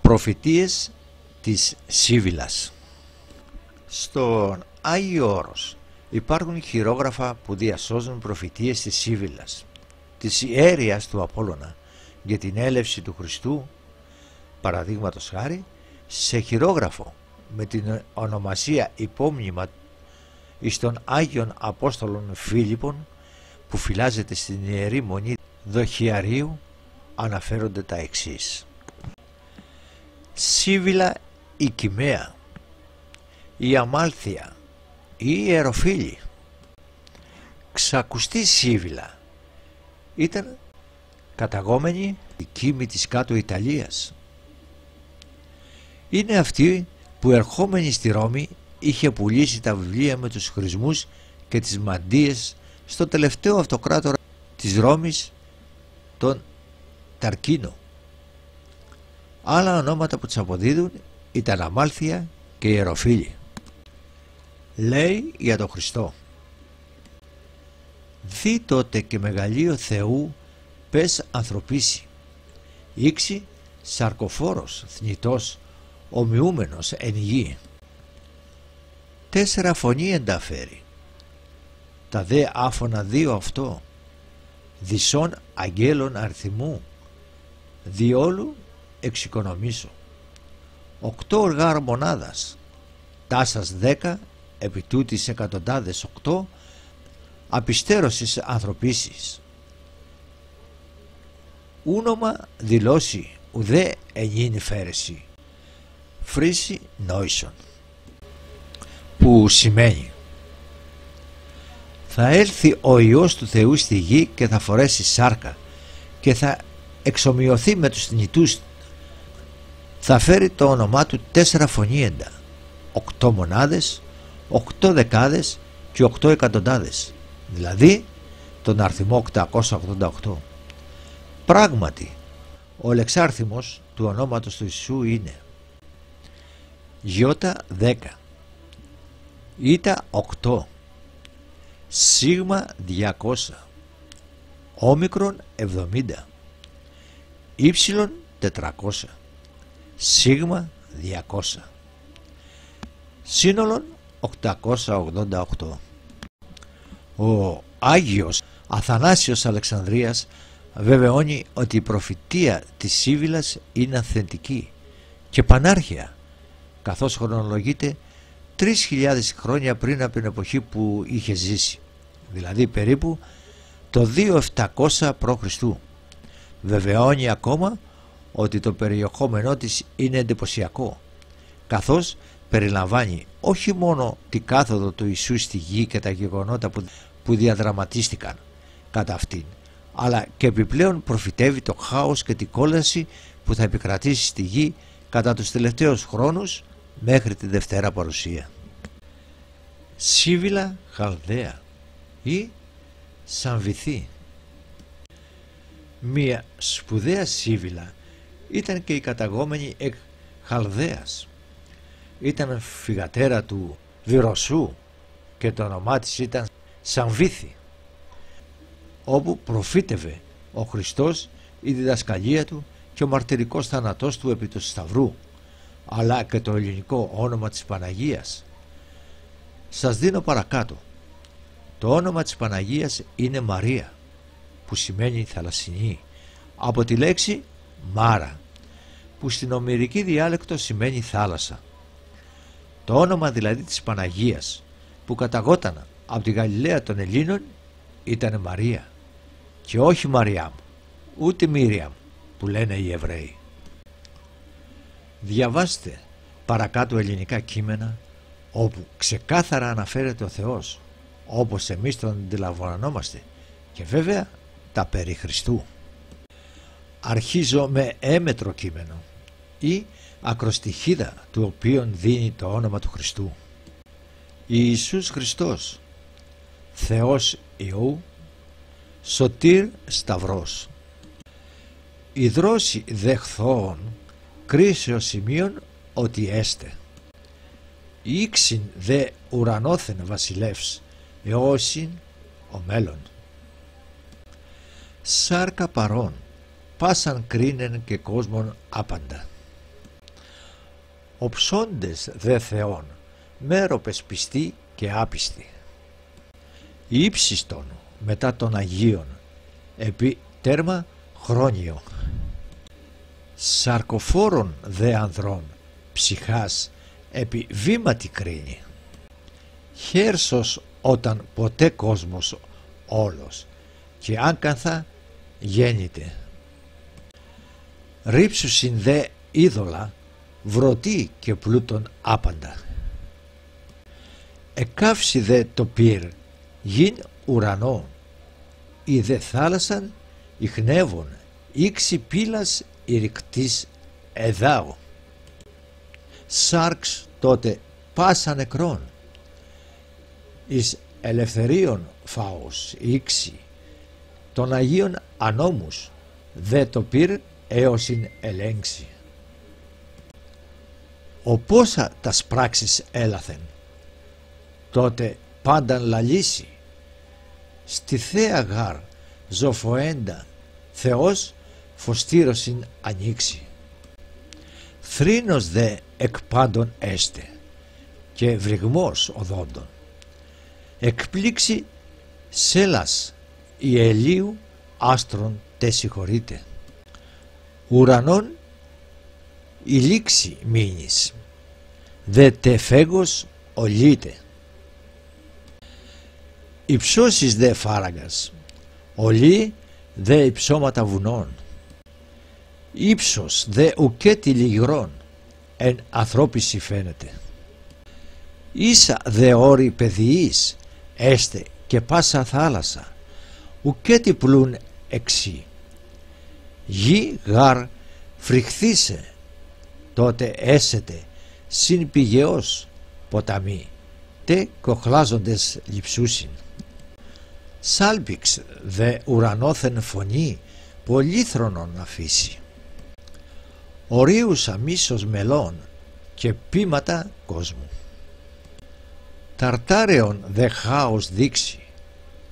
Προφητείες της Σίβυλας. Στον Άγιο Όρος υπάρχουν χειρόγραφα που διασώζουν προφητείες της Σίβυλας, της ιέρειας του Απόλλωνα για την έλευση του Χριστού, παραδείγματος χάρη, σε χειρόγραφο με την ονομασία υπόμνημα εις των Άγιων Απόστολων Φίλιππων που φυλάζεται στην Ιερή Μονή Δοχιαρίου αναφέρονται τα εξής: Σίβυλα η Κυμαία, η Αμάλθεια, η Ιεροφύλη. Ξακουστή Σίβυλα ήταν καταγόμενη η Κίμη της κάτω Ιταλίας. Είναι αυτή που ερχόμενη στη Ρώμη είχε πουλήσει τα βιβλία με τους χρησμούς και τις μαντίες στο τελευταίο αυτοκράτορα της Ρώμης, τον Ταρκίνο. Άλλα ονόματα που τους αποδίδουν ήταν Αμάλθεια και Ιεροφύλη. Λέει για τον Χριστό: «Δι τότε και μεγαλείο Θεού πες ανθρωπίσει, ήξι σαρκοφόρος θνητός ομοιούμενος εν γη. 4 φωνή ενταφέρει, τα δε άφωνα 2 αυτό, δισών αγγέλων αριθμού, διόλου εξοικονομήσω. 8 οργάρ μονάδας, τάσας 10, επί τούτης εκατοντάδες 8, απιστέρωσης ανθρωπίσης. Ούνομα δηλώσει ουδέ ενήνη φέρεση, φρύση νόησον», που σημαίνει θα έλθει ο Υιός του Θεού στη γη και θα φορέσει σάρκα και θα εξομοιωθεί με τους θνητούς, θα φέρει το όνομά του 4 φωνήεντα, 8 μονάδες, 8 δεκάδες και 8 εκατοντάδες, δηλαδή τον αριθμό 888. Πράγματι ο λεξάρθιμος του ονόματος του Ιησού είναι Ιώτα 10, Ήτα 8, Σίγμα 200, Όμικρον 70, Ήψιλον 400, Σίγμα 200, σύνολον 888. Ο Άγιος Αθανάσιος Αλεξανδρίας βεβαιώνει ότι η προφητεία της Σίβυλας είναι αυθεντική και πανάρχαια, καθώς χρονολογείται 3.000 χρόνια πριν από την εποχή που είχε ζήσει, δηλαδή περίπου το 2700 π.Χ. Βεβαιώνει ακόμα ότι το περιεχόμενό της είναι εντυπωσιακό, καθώς περιλαμβάνει όχι μόνο την κάθοδο του Ιησού στη γη και τα γεγονότα που διαδραματίστηκαν κατά αυτήν, αλλά και επιπλέον προφητεύει το χάος και την κόλαση που θα επικρατήσει στη γη κατά τους τελευταίους χρόνους μέχρι τη Δευτέρα Παρουσία. Σίβυλα Χαλδαία ή Σαμβηθή. Μία σπουδαία Σίβυλα ήταν και η καταγόμενη εκ Χαλδαίας. Ήταν φυγατέρα του Βυροσού και το όνομά της ήταν Σαμβήθη, όπου προφήτευε ο Χριστός, η διδασκαλία του και ο μαρτυρικός θάνατός του επί του Σταυρού, αλλά και το ελληνικό όνομα της Παναγίας. Σας δίνω παρακάτω. Το όνομα της Παναγίας είναι Μαρία, που σημαίνει θαλασσινή, από τη λέξη Μάρα, που στην ομηρική διάλεκτο σημαίνει θάλασσα. Το όνομα δηλαδή της Παναγίας, που καταγόταν από τη Γαλιλαία των Ελλήνων, ήταν Μαρία και όχι Μαριάμ, ούτε Μίριαμ που λένε οι Εβραίοι. Διαβάστε παρακάτω ελληνικά κείμενα όπου ξεκάθαρα αναφέρεται ο Θεός όπως εμείς τον αντιλαμβανόμαστε, και βέβαια τα περί Χριστού. Αρχίζω με έμετρο κείμενο ή ακροστιχίδα του οποίον δίνει το όνομα του Χριστού. Ιησούς Χριστός, Θεός Υιού, Σωτήρ Σταυρός. Η δρόση δεχθών κρίσεως σημείων ότι έστε. Ήξιν δε ουρανόθεν βασιλεύς, εώσιν ο μέλλον. Σάρκα παρών, πάσαν κρίνεν και κόσμον άπαντα. οψώντες δε Θεόν, μέροπες πιστοί και άπιστοι. Ύψιστον μετά των Αγίων, επί τέρμα χρόνιο. Σαρκοφόρων δε ανδρών, ψυχάς επί βήματι κρίνει. Χέρσος όταν ποτέ κόσμος όλος, και άγκαθα γέννηται. Ρίψουσιν δε είδωλα, βρωτή και πλούτον άπαντα. Εκάυσει δε το πυρ, γιν ουρανό, ή δε θάλασσαν ιχνεύων, ήξη πύλας ηρυκτής εδάου. Σάρξ τότε πάσα νεκρών, εις ελευθερίων φάος ήξη, των Αγίων ανόμους, δε το πυρ έωσιν ελέγξει. Οπόσα τας πράξεις έλαθεν, τότε πάνταν λαλήσει, στη θέα γάρ ζωφοέντα Θεός φωστήρωσιν ανοίξει. Θρήνος δε εκ πάντων έστε, και βρυγμός οδόντων. Εκπλήξει σέλας η ελίου άστρων τε συγχωρείτε. Ουρανών η λήξη μείνεις, δε τε φέγος ολείται. Υψώσεις δε φάραγγας, ολί δε υψώματα βουνών. Ήψος δε ουκέτι λιγρών, εν ανθρώπισι φαίνεται. Ίσα δε όρη παιδιής, έστε και πάσα θάλασσα, ουκέτι πλούν εξή. Γη γάρ φριχθήσε, τότε έσετε συν πηγαιός ποταμοί, τε κοχλάζοντες λειψούσιν. Σάλπιξ δε ουρανόθεν φωνή, πολύθρονον αφήσει. Ορίουσα μίσος μελών και πείματα κόσμου. Ταρτάρεον δε χάος δείξει,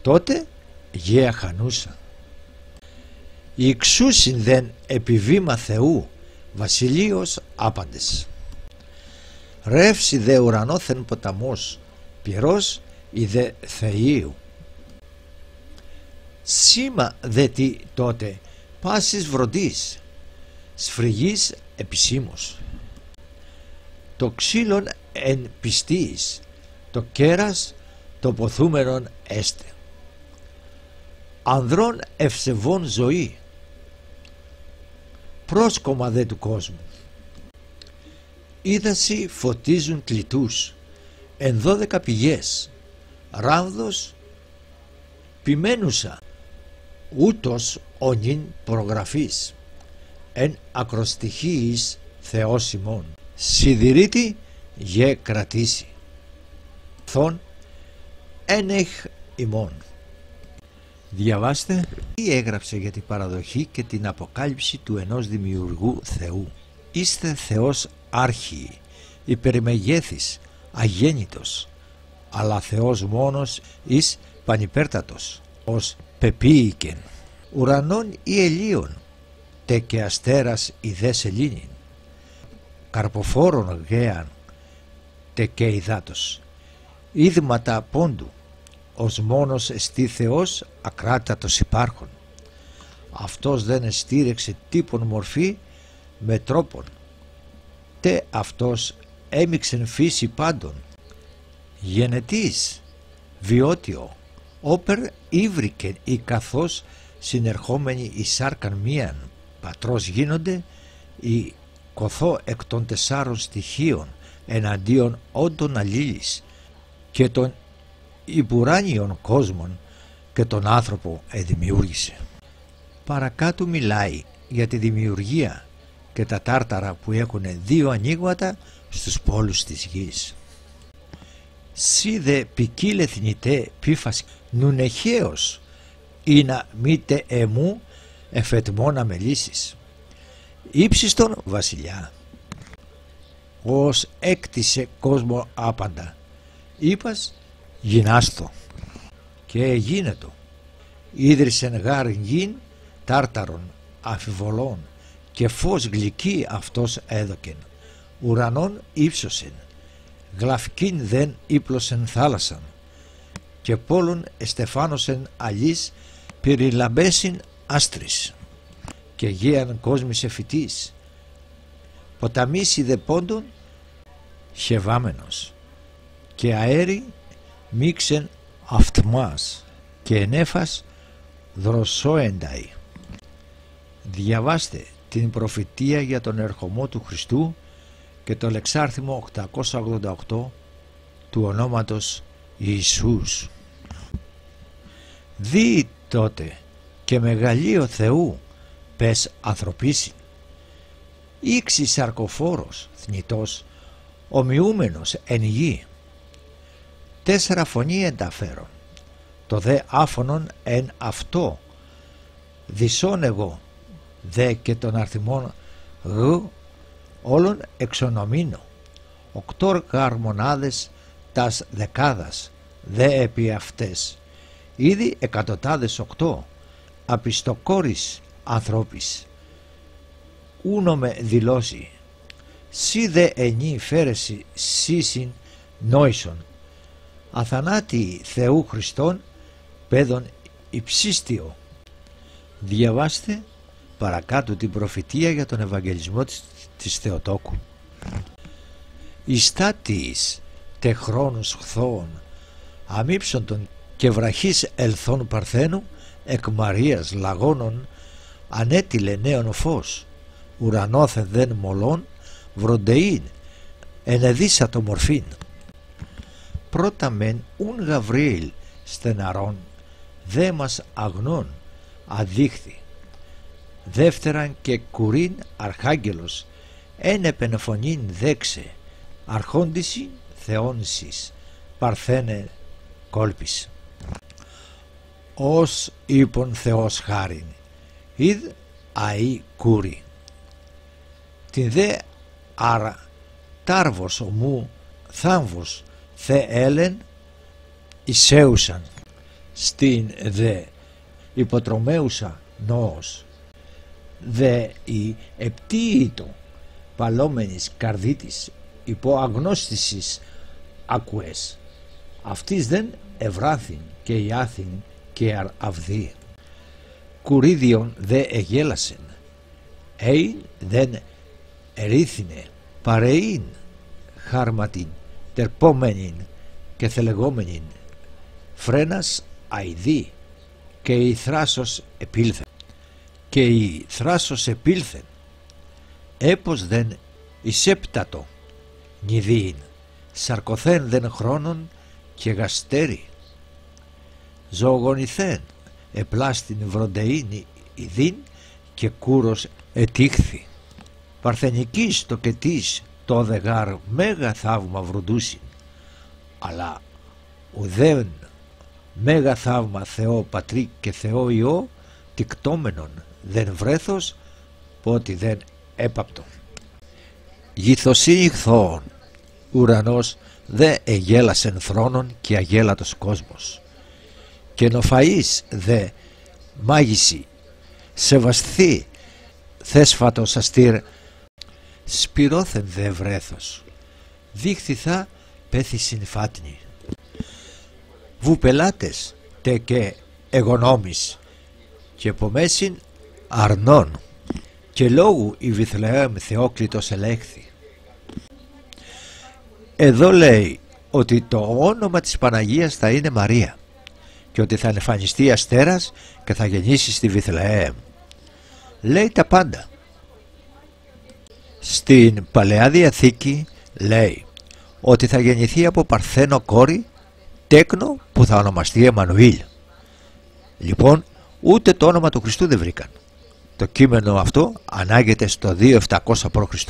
τότε γέα χανούσα. Ιξούσιν δεν επιβήμα Θεού, βασιλείος άπαντες. Ρεύσει δε ουρανόθεν ποταμός, πυρός η δε Θείου. Σήμα δε τι τότε, πάσης βροντής, σφριγής επισήμως. Το ξύλον εν πιστής, το κέρας το ποθούμενον έστε. Ανδρών ευσεβών ζωή, πρόσκομα δε του κόσμου. Είδασι φωτίζουν κλητούς, εν 12 πηγές, ράμδος ποιμένουσα, ούτως ονειν προγραφής, εν ακροστοιχίης Θεός ημών. Σιδηρήτη γε κρατήσει, θον εν έχ ημών. Διαβάστε τι έγραψε για την παραδοχή και την αποκάλυψη του ενός δημιουργού Θεού. Είστε Θεός άρχιοι, υπερμεγέθης, αγέννητος, αλλά Θεός μόνος εις πανυπέρτατος, ως πεποίηκεν. Ουρανών ή ελίων, τε και αστέρας η δε σελήνην, καρποφόρων γέαν, τε και υδάτος, είδματα πόντου, ως μόνος εστί Θεός ακράτατος υπάρχων. Αυτός δεν εστήρεξε τύπον μορφή με τρόπον, τε αυτός έμιξεν φύση πάντων. Γενετής, βιώτιο, όπερ ήβρικεν ή καθώς συνερχόμενοι εις σάρκαν μίαν πατρός γίνονται, ή κοθώ εκ των 4 στοιχείων εναντίον όντων αλλήλης και των υπουράνιων κόσμων και τον άνθρωπο εδημιούργησε. Παρακάτω μιλάει για τη δημιουργία και τα τάρταρα που έχουν 2 ανοίγματα στους πόλους της γης. Σι δε ποικίλε θνητέ πίφας νουνεχαίος ή να μήτε εμού εφετμόνα μελήσεις. Ήψιστον βασιλιά, ως έκτισε κόσμο άπαντα, είπας γινάστο και εγίνετο. Ίδρυσεν γάρ γιν τάρταρον αμφιβολών και φως γλυκή αυτός έδωκεν, ουρανών ύψωσεν, γλαυκήν δεν ύπλωσεν θάλασσαν, και πόλουν εστεφάνωσεν αλής περιλαμπέσιν άστρης, και γέαν κόσμησε φυτής, ποταμίσι δε πόντων χεβάμενος, και αέρι μίξεν αυτμάς, και ενέφας δροσόενταί. Διαβάστε την προφητεία για τον ερχομό του Χριστού και το λεξάρθιμο 888 του ονόματος Ιησούς. Δει τότε και μεγαλείο Θεού πες ανθρωπίσιν, ήξι σαρκοφόρος θνητός, ομοιούμενος εν γη, 4 φωνή ενταφέρον, το δε άφωνον εν αυτό, δυσόν εγώ δε και των αρθιμών γ όλων εξονομίνω, 8 γαρμονάδες τας δεκάδας δε επί αυτές, ήδη εκατοτάδες 8 απιστοκόρης ανθρώπης, ούνο με δηλώσει, σι δε ενή φέρεση σύσιν νόησον, αθανάτη Θεού Χριστόν παιδον υψίστιο. Διαβάστε παρακάτω την προφητεία για τον Ευαγγελισμό της Θεοτόκου. Ιστάτης τε χρόνους χθόων αμύψοντον και βραχής ελθόν παρθένου εκ Μαρίας λαγώνων ανέτειλε νέον φως, ουρανόθε δεν μολών βροντεήν ενεδίσατο μορφήν. Πρώτα μεν ούν Γαβριήλ στεναρών δε μας αγνών αδείχθη, δεύτεραν και κουρίν αρχάγγελος ένεπεν φωνήν δέξε, αρχόντισι θεόνσις παρθένε κόλπης. Ως είπον Θεός χάριν, ιδ αΐ κούρι. Την δε άρα τάρβος ομού θάμβος θε έλεν εισέουσαν, στην δε υποτρομέουσα νόος, δε η επτύητο παλόμενης καρδίτης υπό αγνώστησης άκουες, αυτής δεν ευράθην και η άθην και αυδή. Κουρίδιον δε εγέλασεν, έιν δεν ερήθινε, παρεήν χάρματιν τερπόμενην και θελεγόμενην, φρένας αηδή και η θράσος επήλθεν, και η θράσος επήλθεν, έπος δεν εισέπτατο νηδίην, σαρκοθέν δεν χρόνων και γαστέρι, ζωογονηθέν επλάστην βροντεήν ιδίν και κούρος ετήχθη. Παρθενικής το κετής το δεγάρ μέγα θαύμα βροντούσιν, αλλά ουδέν μέγα θαύμα Θεό Πατρί και Θεό Υιό τικτόμενον δεν βρέθος πότι δεν έπαπτο. Γηθοσύνη χθόων, ουρανός δε εγέλασεν θρόνων και αγέλατος κόσμος, και νοφαΐς δε μάγισι σεβαστή θέσφατος αστήρ, σπυρώθεν δε βρέθος, δείχθηθα πέθησιν φάτνη. Βουπελάτες τε και εγωνόμης και πομέσιν αρνών, και λόγου η Βιθλεέμ Θεόκλητος ελέγχθη. Εδώ λέει ότι το όνομα της Παναγίας θα είναι Μαρία και ότι θα εμφανιστεί αστέρας και θα γεννήσει στη Βιθλεέμ. Λέει τα πάντα. Στην Παλαιά Διαθήκη λέει ότι θα γεννηθεί από παρθένο κόρη τέκνο που θα ονομαστεί Εμμανουήλ. Λοιπόν, ούτε το όνομα του Χριστού δεν βρήκαν. Το κείμενο αυτό ανάγεται στο 2700 π.Χ.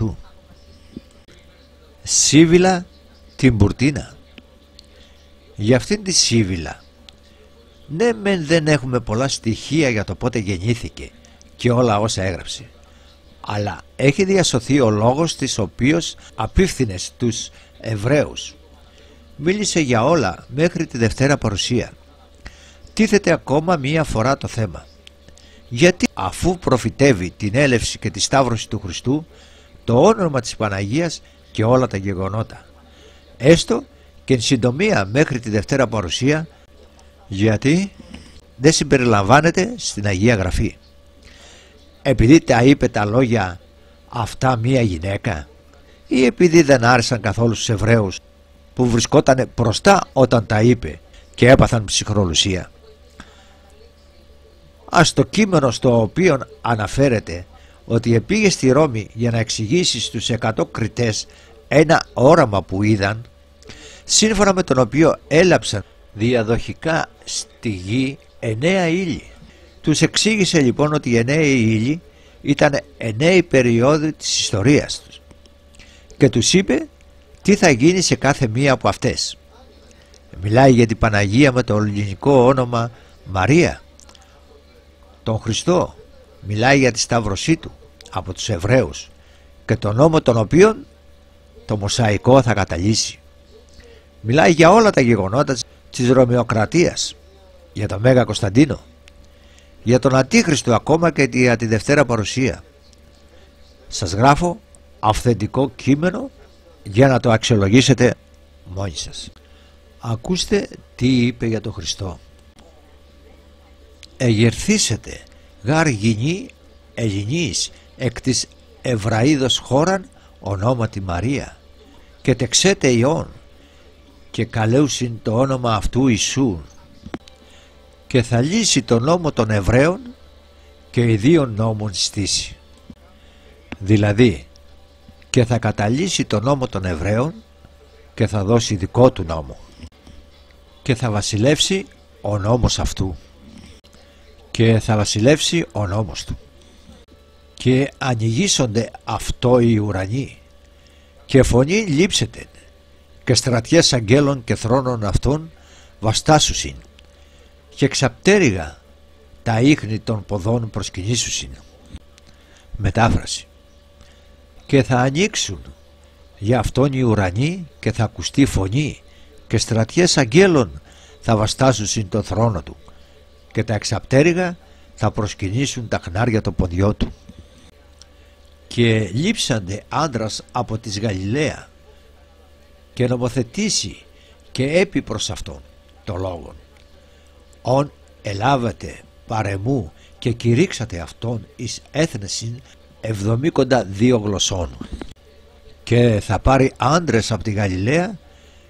Σίβηλα την Μπουρτίνα. Για αυτήν τη Σίβηλα, ναι μεν δεν έχουμε πολλά στοιχεία για το πότε γεννήθηκε και όλα όσα έγραψε, αλλά έχει διασωθεί ο λόγος της οποίος απίφθινε στους Εβραίους. Μίλησε για όλα μέχρι τη Δευτέρα Παρουσία. Τίθεται ακόμα μία φορά το θέμα. Γιατί αφού προφητεύει την έλευση και τη σταύρωση του Χριστού, το όνομα της Παναγίας και όλα τα γεγονότα, έστω και εν συντομία μέχρι τη Δευτέρα Παρουσία, γιατί δεν συμπεριλαμβάνεται στην Αγία Γραφή. Επειδή τα είπε τα λόγια αυτά μία γυναίκα, ή επειδή δεν άρεσαν καθόλου στους Εβραίους που βρισκόταν μπροστά όταν τα είπε και έπαθαν ψυχρολουσία. Ας το κείμενο στο οποίο αναφέρεται ότι επήγε στη Ρώμη για να εξηγήσει στους 100 κριτές ένα όραμα που είδαν, σύμφωνα με τον οποίο έλαψαν διαδοχικά στη γη 9 ήλιοι. Τους εξήγησε λοιπόν ότι οι 9 ήλιοι ήταν 9 περιόδοι της ιστορίας τους και τους είπε τι θα γίνει σε κάθε μία από αυτές. Μιλάει για την Παναγία με το ελληνικό όνομα Μαρία, τον Χριστό, μιλάει για τη σταύρωσή του από τους Εβραίους και τον νόμο τον οποίον το Μωσαϊκό θα καταλύσει. Μιλάει για όλα τα γεγονότα της Ρωμαιοκρατίας, για τον Μέγα Κωνσταντίνο, για τον Αντίχριστο ακόμα και για τη Δευτέρα Παρουσία. Σας γράφω αυθεντικό κείμενο για να το αξιολογήσετε μόνοι σας. Ακούστε τι είπε για τον Χριστό. «Εγερθήσετε γάρ γυνή Ελληνής εκ της Εβραίδος χώραν ονόματι Μαρία και τεξέτε Υιόν και καλέουσιν το όνομα αυτού Ιησού και θα λύσει τον νόμο των Εβραίων και ιδίων νόμων στήσει». Δηλαδή, και θα καταλύσει τον νόμο των Εβραίων και θα δώσει δικό του νόμο και θα βασιλεύσει ο νόμος αυτού και θα βασιλεύσει ο νόμος του και ανοιγήσονται αυτό οι ουρανοί και φωνή λείψετε και στρατιές αγγέλων και θρόνων αυτών βαστάσουσιν και ξαπτέρυγα τα ίχνη των ποδών προσκυνήσουσιν. Μετάφραση. Και θα ανοίξουν για αυτόν οι ουρανοί και θα ακουστεί φωνή και στρατιές αγγέλων θα βαστάσουσιν τον θρόνο του και τα εξαπτέρυγα θα προσκυνήσουν τα χνάρια των ποδιών του. Και λείψαντε άντρας από της Γαλιλαία και νομοθετήσει και έπει προς αυτόν το λόγον. «Ον ελάβατε παρεμού και κηρύξατε αυτόν εις έθνεσιν 72 γλωσσών». Και θα πάρει άντρες από τη Γαλιλαία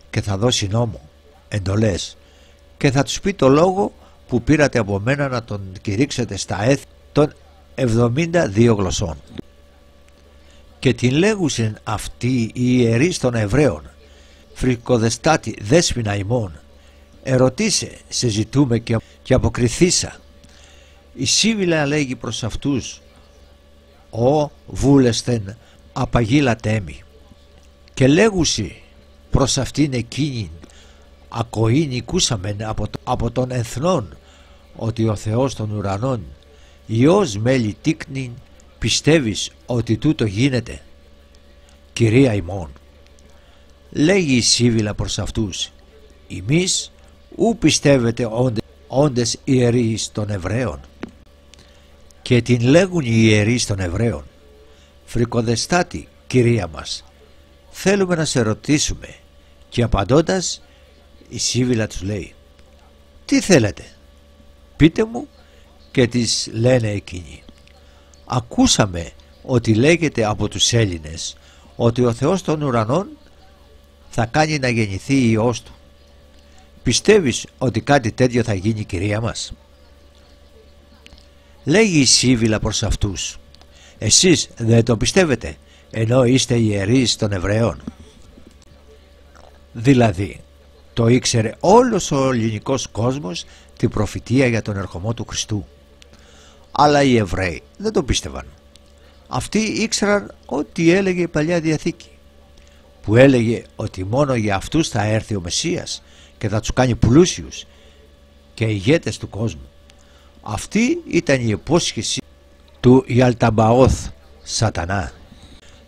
και θα δώσει νόμο, εντολές, και θα τους πει το λόγο που πήρατε από μένα να τον κηρύξετε στα έθνη των 72 γλωσσών. Και την λέγουσιν αυτοί οι ιερείς των Εβραίων, φρικοδεστάτη δέσποινα ημών, ερωτήσε σε ζητούμε και αποκριθήσα. Η Σύβυλα λέγει προς αυτούς, «Ο βούλεσθεν απαγίλατέ μη». Και λέγουσι προς αυτήν εκείνην, «Ακοήν οικούσαμεν από των εθνών ότι ο Θεός των ουρανών Υιός μέλη τίκνην, πιστεύεις ότι τούτο γίνεται?» «Κυρία ημών». Λέγει η Σύβυλα προς αυτούς, «Ημείς ου πιστεύετε όντες ιερείς των Εβραίων?» Και την λέγουν οι ιερείς των Εβραίων, «Φρικοδεστάτη, κυρία μας, θέλουμε να σε ρωτήσουμε». Και απαντώντας η Σύβυλα τους λέει, «Τι θέλετε, πείτε μου». Και της λένε εκείνοι, «Ακούσαμε ότι λέγεται από τους Έλληνες ότι ο Θεός των ουρανών θα κάνει να γεννηθεί Υιός του. Πιστεύεις ότι κάτι τέτοιο θα γίνει, κυρία μας?» Λέγει η Σύβυλα προς αυτούς, «Εσείς δεν το πιστεύετε, ενώ είστε ιερείς των Εβραίων?» Δηλαδή, το ήξερε όλος ο ελληνικός κόσμος την προφητεία για τον ερχομό του Χριστού. Αλλά οι Εβραίοι δεν το πίστευαν. Αυτοί ήξεραν ό,τι έλεγε η Παλιά Διαθήκη, που έλεγε ότι μόνο για αυτούς θα έρθει ο Μεσσίας και θα τους κάνει πλούσιους και ηγέτες του κόσμου. Αυτή ήταν η υπόσχεση του Ιαλταμπαόθ Σατανά.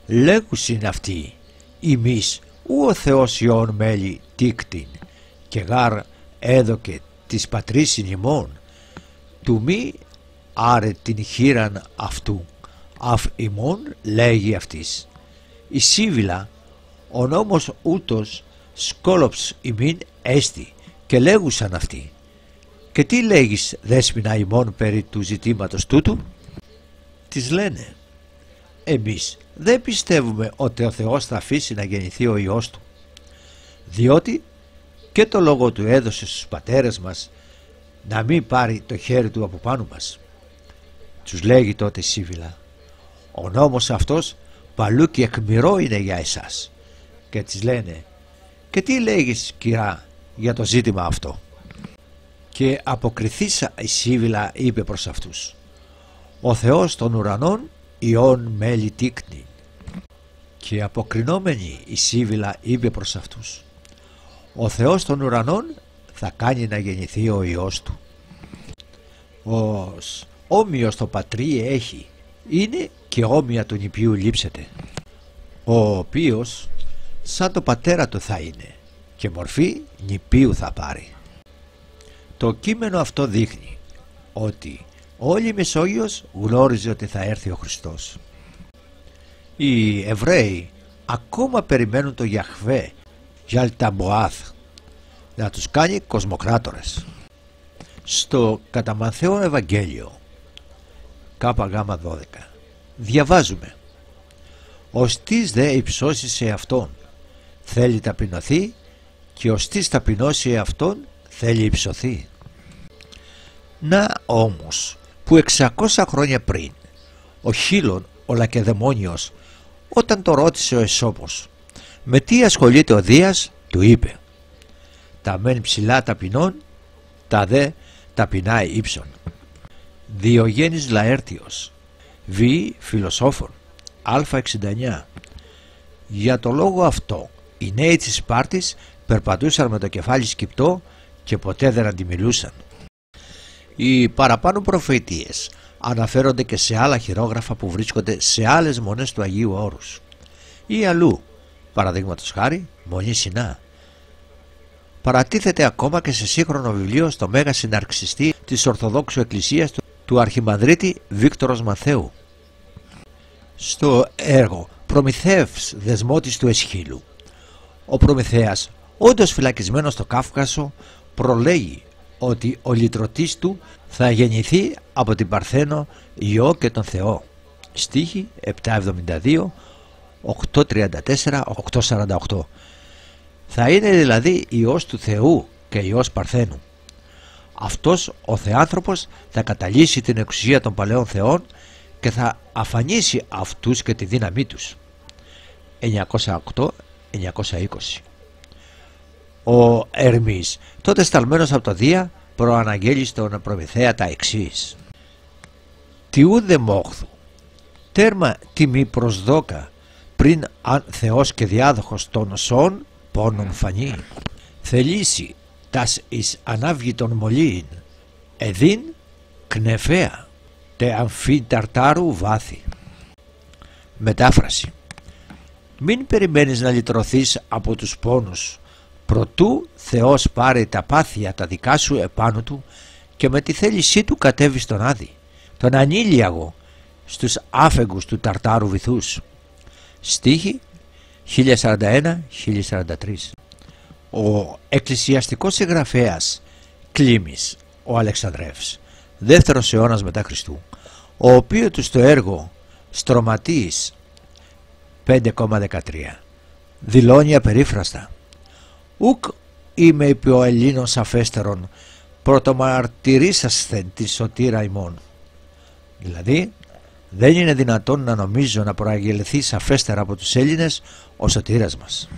Λέγουσιν αυτοί, «Ημείς ου ο Θεός Υιόν μέλη τίκτην και γάρ έδωκε της πατρίσιν ημών, του μη άρε την χείραν αυτού, αφ ημών», λέγει αυτής. Η Σύβυλα Ο νόμος ούτως σκόλοψ ημίν έστι, και λέγουσαν αυτοί. Και τι λέγεις, Δέσποινα, ημών περί του ζητήματος τούτου? Της λένε, εμείς δεν πιστεύουμε ότι ο Θεός θα αφήσει να γεννηθεί ο Υιός Του, διότι και το λόγο Του έδωσε στους πατέρες μας να μην πάρει το χέρι Του από πάνω μας. Τους λέγει τότε η Σύβυλα, ο νόμος αυτός παλού και εκμηρό είναι για εσάς. Και της λένε, και τι λέγεις, κυρά, για το ζήτημα αυτό? Και αποκριθήσα η Σύβυλα είπε προς αυτούς, ο Θεός των ουρανών ιών μέλη τίκνη. Και αποκρινόμενη η Σύβυλα είπε προς αυτούς, ο Θεός των ουρανών θα κάνει να γεννηθεί ο Υιός Του. Ως όμοιος το πατρί έχει, είναι και όμοια του νηπιού λείψεται, ο οποίος σαν το πατέρα του θα είναι και μορφή νηπίου θα πάρει. Το κείμενο αυτό δείχνει ότι όλη η Μεσόγειος γνώριζε ότι θα έρθει ο Χριστός. Οι Εβραίοι ακόμα περιμένουν το Γιαχβέ Γιαλταμποάθ να τους κάνει κοσμοκράτορες. Στο κατά Μαθαίο Ευαγγέλιο ΚΓ12 διαβάζουμε, «Ωστίς δε υψώσει σε αυτόν θέλει ταπεινωθεί και ωστίς ταπεινώσει αυτόν θέλει υψωθεί». Να όμως που 600 χρόνια πριν ο Χίλων ο Λακεδαιμόνιος, όταν το ρώτησε ο Εσώπος με τι ασχολείται ο Δίας, του είπε, τα μεν ψηλά ταπεινών, τα δε ταπεινά ύψων. Διογέννης Λαέρτιος, Β. Φιλοσόφων, Α69. Για το λόγο αυτό οι νέοι της Σπάρτης περπατούσαν με το κεφάλι σκυπτό και ποτέ δεν αντιμιλούσαν. Οι παραπάνω προφητείες αναφέρονται και σε άλλα χειρόγραφα που βρίσκονται σε άλλες μονές του Αγίου Όρους ή αλλού, παραδείγματος χάρη Μονή Σινά. Παρατίθεται ακόμα και σε σύγχρονο βιβλίο στο Μέγα Συναρξιστή της Ορθοδόξου Εκκλησίας του Αρχιμανδρίτη Βίκτορος Μαθαίου. Στο έργο Προμηθεύς δεσμότης του Εσχύλου, ο Προμηθέας, όντως φυλακισμένος στο Κάφκασο, προλέγει ότι ο λυτρωτής του θα γεννηθεί από την Παρθένο Υιό και τον Θεό. Στίχοι 772, 834, 848. Θα είναι δηλαδή Υιός του Θεού και Υιός Παρθένου. Αυτός ο Θεάνθρωπος θα καταλύσει την εξουσία των παλαιών θεών και θα αφανίσει αυτούς και τη δύναμή τους. 908-920. Ο Ερμής, τότε σταλμένος από το Δία, προαναγγέλει στον Προμηθέα τα εξής. «Τιού δε μόχθου, τέρμα τιμή προσδόκα, πριν αν Θεός και διάδοχος των σών πόνον φανεί. Θελήσει τας εις ανάβγητον μολύειν, εδίν κνεφέα, τε αμφίν ταρτάρου βάθη». Μετάφραση. Μην περιμένεις να λυτρωθείς από τους πόνους, προτού Θεός πάρει τα πάθια τα δικά σου επάνω του και με τη θέλησή του κατέβει στον Άδη, τον ανήλιαγο, στους άφεγγους του Ταρτάρου βυθούς. Στίχοι 1041-1043. Ο εκκλησιαστικός συγγραφέας Κλίμης ο Αλεξανδρεύς, 2ος αιώνας μετά Χριστού, ο οποίος του στο έργο Στρωματής 5,13 δηλώνει απερίφραστα, «Ουκ είμαι υπ' ο Ελλήνων σαφέστερον πρωτομαρτυρήσασθεν τη σωτήρα ημών». Δηλαδή δεν είναι δυνατόν να νομίζω να προαγγελθεί σαφέστερα από τους Έλληνες ο σωτήρας μας.